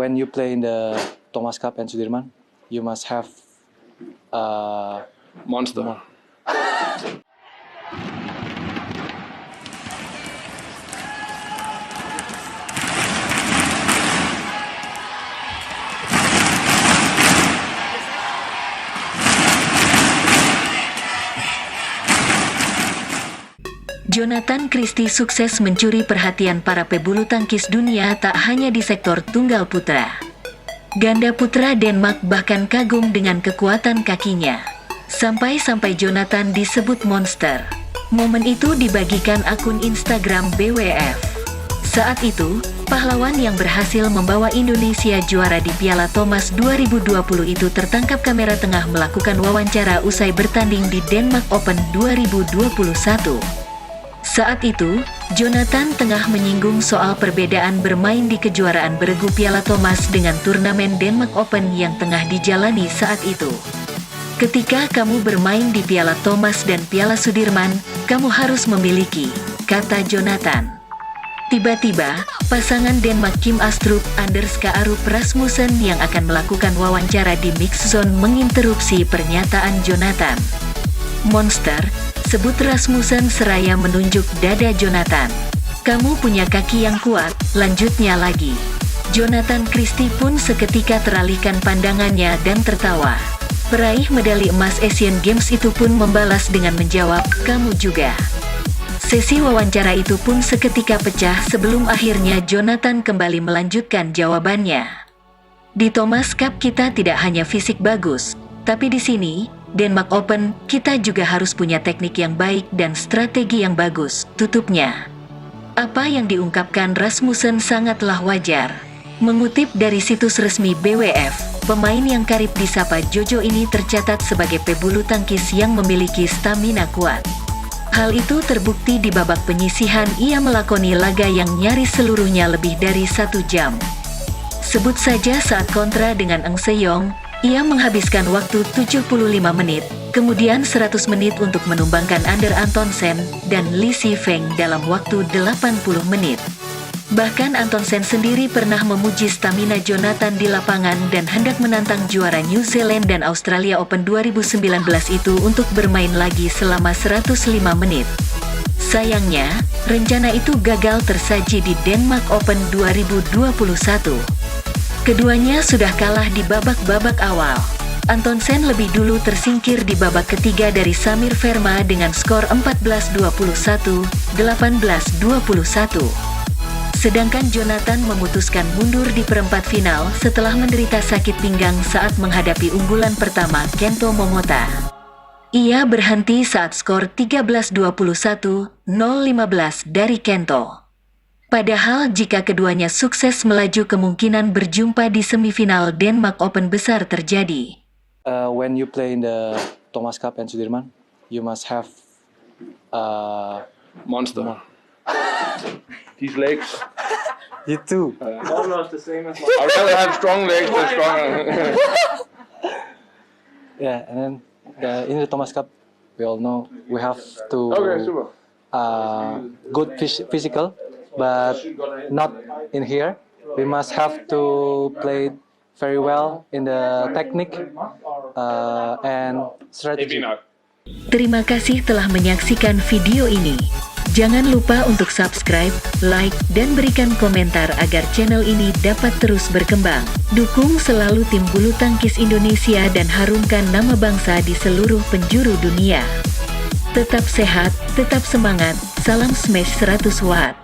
when you play in the Thomas Cup and Sudirman, you must have Monster. Jonathan Christie sukses mencuri perhatian para pebulu tangkis dunia tak hanya di sektor tunggal putra. Ganda putra Denmark bahkan kagum dengan kekuatan kakinya. Sampai-sampai Jonathan disebut monster. Momen itu dibagikan akun Instagram BWF. Saat itu, pahlawan yang berhasil membawa Indonesia juara di Piala Thomas 2020 itu tertangkap kamera tengah melakukan wawancara usai bertanding di Denmark Open 2021. Saat itu, Jonathan tengah menyinggung soal perbedaan bermain di kejuaraan beregu Piala Thomas dengan turnamen Denmark Open yang tengah dijalani saat itu. Ketika kamu bermain di Piala Thomas dan Piala Sudirman, kamu harus memiliki, kata Jonathan. Tiba-tiba, pasangan Denmark Kim Astrup _Arup Rasmussen yang akan melakukan wawancara di mix zone menginterupsi pernyataan Jonathan. Monster, sebut Rasmussen seraya menunjuk dada Jonathan. Kamu punya kaki yang kuat, lanjutnya lagi. Jonathan Christie pun seketika teralihkan pandangannya dan tertawa. Peraih medali emas Asian Games itu pun membalas dengan menjawab, kamu juga. Sesi wawancara itu pun seketika pecah sebelum akhirnya Jonathan kembali melanjutkan jawabannya. Di Thomas Cup kita tidak hanya fisik bagus, tapi di sini, Denmark Open, kita juga harus punya teknik yang baik dan strategi yang bagus, tutupnya. Apa yang diungkapkan Rasmussen sangatlah wajar. Mengutip dari situs resmi BWF, pemain yang karib disapa Jojo ini tercatat sebagai pebulu tangkis yang memiliki stamina kuat. Hal itu terbukti di babak penyisihan ia melakoni laga yang nyaris seluruhnya lebih dari 1 jam. Sebut saja saat kontra dengan Eng Seyong, ia menghabiskan waktu 75 menit, kemudian 100 menit untuk menumbangkan Ander Antonsen dan Lee Si Feng dalam waktu 80 menit. Bahkan Antonsen sendiri pernah memuji stamina Jonathan di lapangan dan hendak menantang juara New Zealand dan Australia Open 2019 itu untuk bermain lagi selama 105 menit. Sayangnya, rencana itu gagal tersaji di Denmark Open 2021. Keduanya sudah kalah di babak-babak awal. Antonsen lebih dulu tersingkir di babak ketiga dari Samir Verma dengan skor 14-21, 18-21. Sedangkan Jonathan memutuskan mundur di perempat final setelah menderita sakit pinggang saat menghadapi unggulan pertama Kento Momota. Ia berhenti saat skor 13-21, 0-15 dari Kento. Padahal jika keduanya sukses melaju kemungkinan berjumpa di semifinal Denmark Open besar terjadi. When you play in the Thomas Cup and Sudirman, you must have Monster. These legs. itu. Almost the same as mine. I'd rather have strong legs than stronger. Yeah, and then in the Thomas Cup, we all know we have to Okay, super. good physical, but not in here. We must have to play very well in the technique and strategy. Terima kasih telah menyaksikan video ini. Jangan lupa untuk subscribe, like, dan berikan komentar agar channel ini dapat terus berkembang. Dukung selalu tim bulu tangkis Indonesia dan harumkan nama bangsa di seluruh penjuru dunia. Tetap sehat, tetap semangat, salam Smash 100 Watt.